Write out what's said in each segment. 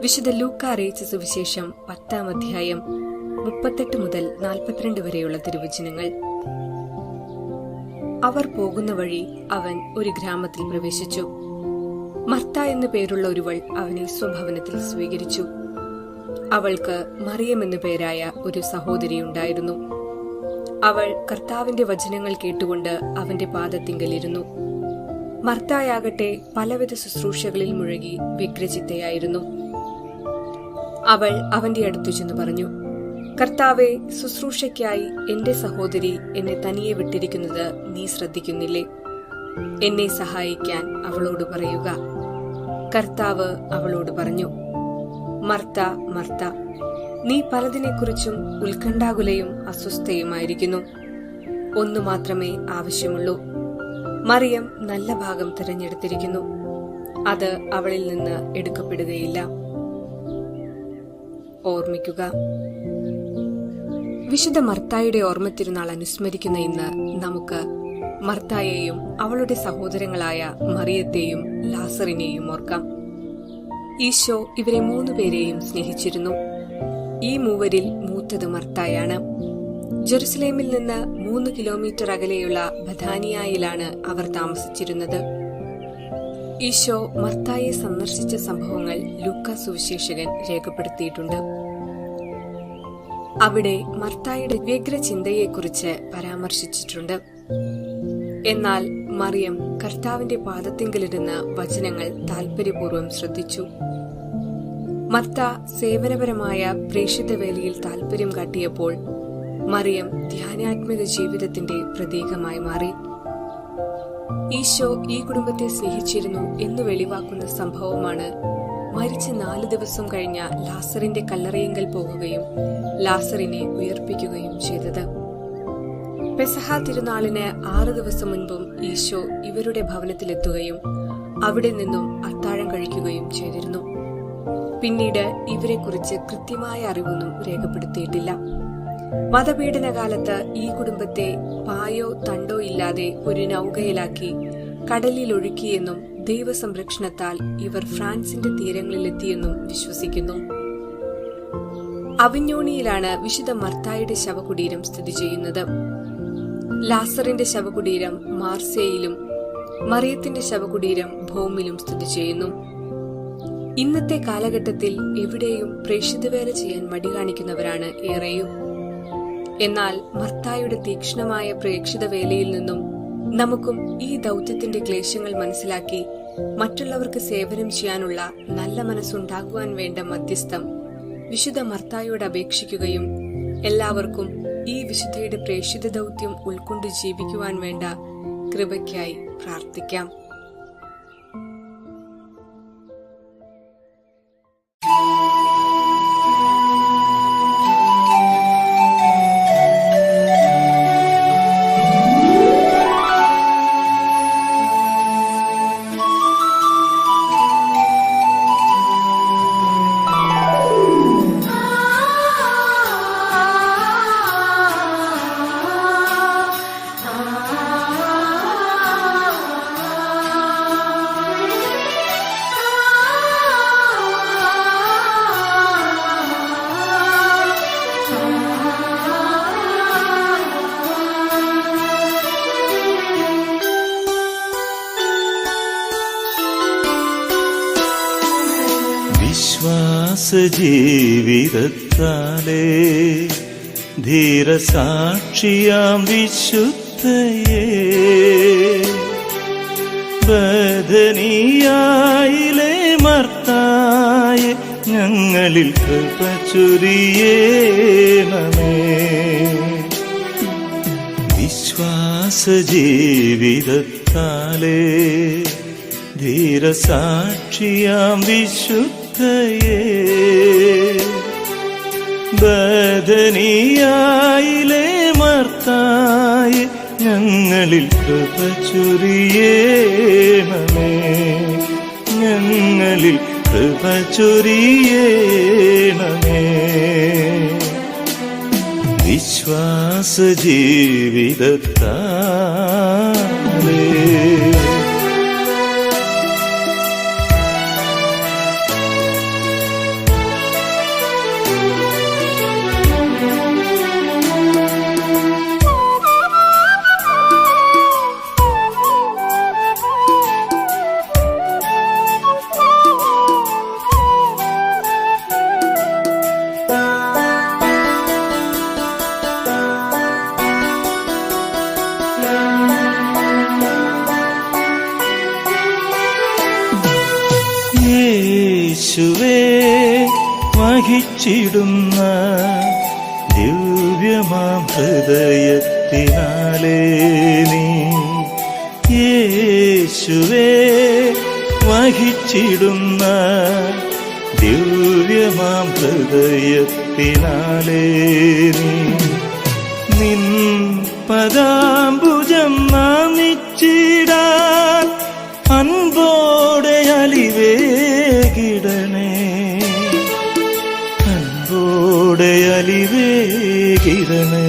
വിശുദ്ധ ലൂക്ക അറിയിച്ച സുവിശേഷം 10-ാം അധ്യായം 38 മുതൽ 42 വരെയുള്ള തിരുവചനങ്ങൾ. അവർ പോകുന്ന വഴി അവൻ ഒരു ഗ്രാമത്തിൽ പ്രവേശിച്ചു. മർത്ത എന്നു പേരുള്ള ഒരുവൾ അവനെ സ്വഭവനത്തിൽ സ്വീകരിച്ചു. അവൾക്ക് മറിയം എന്നു പേരായ ഒരു സഹോദരിയുണ്ടായിരുന്നു. അവൾ കർത്താവിന്റെ വചനങ്ങൾ കേട്ടുകൊണ്ട് അവന്റെ പാദത്തിങ്കലിരുന്നു. മർത്തായാകട്ടെ പലവിധ ശുശ്രൂഷകളിൽ മുഴുകി വ്യഗ്രചിത്തയായിരുന്നു. അവൾ അവന്റെ അടുത്തു ചെന്ന് പറഞ്ഞു, കർത്താവെ, ശുശ്രൂഷയ്ക്കായി എന്റെ സഹോദരി എന്നെ തനിയെ വിട്ടിരിക്കുന്നത് നീ ശ്രദ്ധിക്കുന്നില്ലേ? എന്നെ സഹായിക്കാൻ അവളോട് പറയുക. കർത്താവ് അവളോട് പറഞ്ഞു, മർത്ത, മർത്ത, നീ പലതിനെക്കുറിച്ചും ഉത്കണ്ഠാകുലയും അസ്വസ്ഥയുമായിരിക്കുന്നു. ഒന്നു മാത്രമേ ആവശ്യമുള്ളൂ. മറിയം നല്ല ഭാഗം തിരഞ്ഞെടുത്തിരിക്കുന്നു, അത് അവളിൽ നിന്ന് എടുക്കപ്പെടുകയില്ല. ഓർമ്മിക്കുക. വിശുദ്ധ മർത്തായുടെ ഓർമ്മത്തിരുന്നാൾ അനുസ്മരിക്കുന്ന ഇന്ന് നമുക്ക് മർത്തായെയും അവളുടെ സഹോദരങ്ങളായ മറിയത്തെയും ലാസറിനെയും ഓർക്കാം. ഈശോ ഇവരെ 3 പേരെയും സ്നേഹിച്ചിരുന്നു. ഈ മൂവരിൽ മൂത്തത് മർത്തായാണ്. ജെറുസലേമിൽ നിന്ന് 3 കിലോമീറ്റർ അകലെയുള്ള ബഥാനിയായിലാണ് അവർ താമസിച്ചിരുന്നത്. ഈശോ മർത്തായെ സന്ദർശിച്ച സംഭവങ്ങൾ ലൂക്കാ സുവിശേഷകൻ രേഖപ്പെടുത്തിയിട്ടുണ്ട്. അവിടെ മർത്തായുടെ വ്യഗ്രചിന്തയെക്കുറിച്ച് പരാമർശിച്ചിട്ടുണ്ട്. എന്നാൽ മറിയം കർത്താവിന്റെ പാദത്തിങ്കലിരുന്ന വചനങ്ങൾ താൽപര്യപൂർവ്വം ശ്രദ്ധിച്ചു. മർത്ത സേവനപരമായ പ്രേക്ഷിത വേലയിൽ താൽപര്യം കാട്ടിയപ്പോൾ മറിയം ധ്യാനാത്മിക ജീവിതത്തിന്റെ പ്രതീകമായി മാറി. ഈശോ ഈ കുടുംബത്തെ സ്നേഹിച്ചിരുന്നു എന്ന് വെളിവാക്കുന്ന സംഭവമാണ് മരിച്ച് 4 ദിവസം കഴിഞ്ഞ ലാസറിന്റെ കല്ലറയിങ്കൽ പോകുകയും ലാസറിനെ ഉയർപ്പിക്കുകയും ചെയ്തത്. പെസഹ തിരുനാളിന് 6 ദിവസം മുൻപും ഈശോ ഇവരുടെ ഭവനത്തിലെത്തുകയും അവിടെ നിന്നും അത്താഴം കഴിക്കുകയും ചെയ്തിരുന്നു. പിന്നീട് ഇവരെക്കുറിച്ച് കൃത്യമായ അറിവൊന്നും രേഖപ്പെടുത്തിയിട്ടില്ല. മതപീഡനകാലത്ത് ഈ കുടുംബത്തെ പായോ തണ്ടോ ഇല്ലാതെ ഒരു നൗകയിലാക്കി കടലിൽ ഒഴുക്കിയെന്നും ദൈവസംരക്ഷണത്താൽ ഇവർ ഫ്രാൻസിന്റെ തീരങ്ങളിലെത്തിയെന്നും വിശ്വസിക്കുന്നു. അവിഞ്ഞോണിയിലാണ് വിശുദ്ധ മർത്തായുടെ ശവകുടീരം സ്ഥിതി ചെയ്യുന്നത്. ലാസറിന്റെ ശവകുടീരം മാർസേയിലും മറിയത്തിന്റെ ശവകുടീരം ഭോമിലും സ്ഥിതി ചെയ്യുന്നു. ഇന്നത്തെ കാലഘട്ടത്തിൽ എവിടെയും പ്രേക്ഷിതവേല ചെയ്യാൻ മടി കാണിക്കുന്നവരാണ് ഏറെയും. എന്നാൽ മർത്തായുടെ തീക്ഷ്ണമായ പ്രേക്ഷിത വേലയിൽ നിന്നും നമുക്കും ഈ ദൗത്യത്തിന്റെ ക്ലേശങ്ങൾ മനസ്സിലാക്കി മറ്റുള്ളവർക്ക് സേവനം ചെയ്യാനുള്ള നല്ല മനസ്സുണ്ടാകുവാൻ വേണ്ട മധ്യസ്ഥം വിശുദ്ധ മർത്തായോട് അപേക്ഷിക്കുകയും എല്ലാവർക്കും ഈ വിശുദ്ധയുടെ പ്രേക്ഷിത ദൗത്യം ഉൾക്കൊണ്ട് ജീവിക്കുവാൻ വേണ്ട കൃപയ്ക്കായി പ്രാർത്ഥിക്കാം. ജീവിതത്താലേ ധീരസാക്ഷിയാം വിശുദ്ധയേ ബദനിയായിലെ മർത്തായെ ഞങ്ങളിൽ കൃപ ചൊരിയേണമേ. വിശ്വാസ ജീവിതത്താലേ ധീരസാക്ഷിയാം വിശുദ്ധയേ ബദനിയായിലെ മർത്തായെ ഞങ്ങളിൽ കൃപ ചൊരിയേണമേ. ഞങ്ങളിൽ കൃപ ചൊരിയേണമേ. വിശ്വാസ ജീവിതത്താലേ യേശുവേ വഹിച്ചിടുന്ന ദിവ്യമാം ഹൃദയത്തിനാലേ നീ യേശുവേ വഹിച്ചിടുന്ന ദിവ്യമാം ഹൃദയത്തിനാലേ നീ നിൻ പദാംബുജം നാമിച്ചിടാൻ അൻപോടെ അലിവേകിടണേ അൻപോടെ അലിവേകിടണേ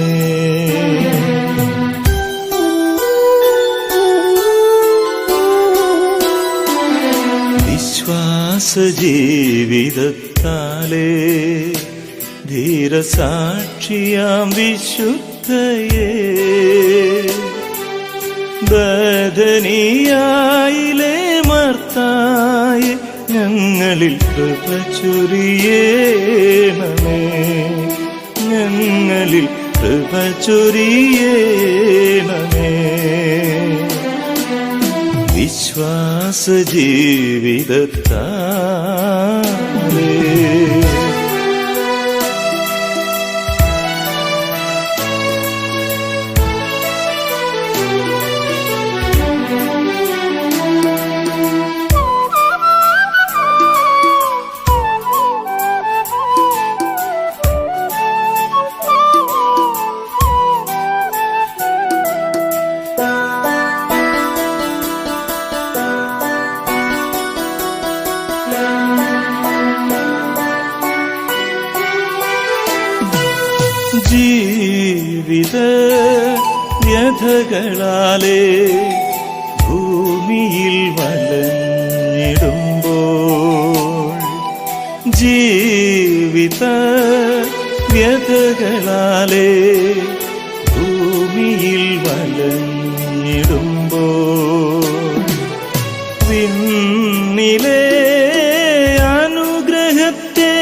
വിശ്വാസജീവിതത്താലേ ധീരസാക്ഷിയാം വിശുദ്ധയേ ബദനിയായിലെ മർത്തായി ഞങ്ങളിൽ കൃപ ചൊരിയേണമേ ഞങ്ങളിൽ കൃപ ചൊരിയേണമേ വിശ്വാസജീവിതത്താലേ ജീവിത വ്യഥകളാലേ ഭൂമിയിൽ വലഞ്ഞിടുമ്പോൾ ജീവിത വ്യഥകളാലേ ഭൂമിയിൽ വലഞ്ഞിടുമ്പോൾ വിണ്ണിലെ അനുഗ്രഹത്തെ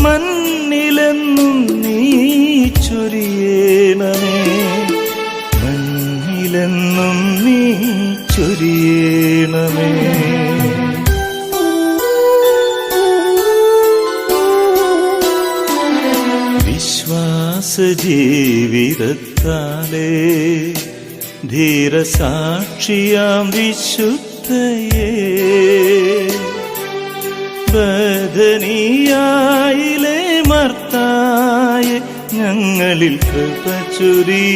മണ്ണിലെന്നും നീ ചൊരിയേണമേ മണ്ണിലെന്നും നീ ചൊരിയേണമേ വിശ്വാസജീവിതത്താലേ ധീരസാക്ഷിയാം വിശുദ്ധയേ ബദനിയായിലെ മർത്തായി ഞങ്ങളിൽ കൃപ ചൊരിയേണമേ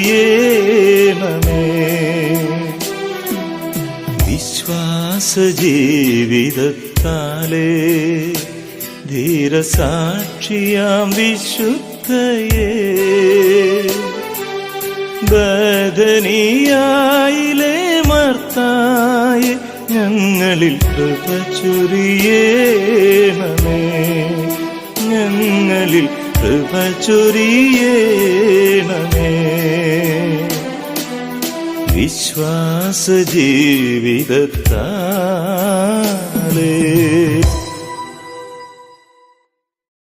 വിശ്വാസജീവിതത്താലേ ധീരസാക്ഷിയാം വിശുദ്ധയേ ബദനിയായിലെ മർത്തായി ഞങ്ങളിൽ കൃപ ചൊരിയേണമേ ഞങ്ങളിൽ കൃപ ചൊരിയേണമേ വിശ്വാസജീവിതത്താലേ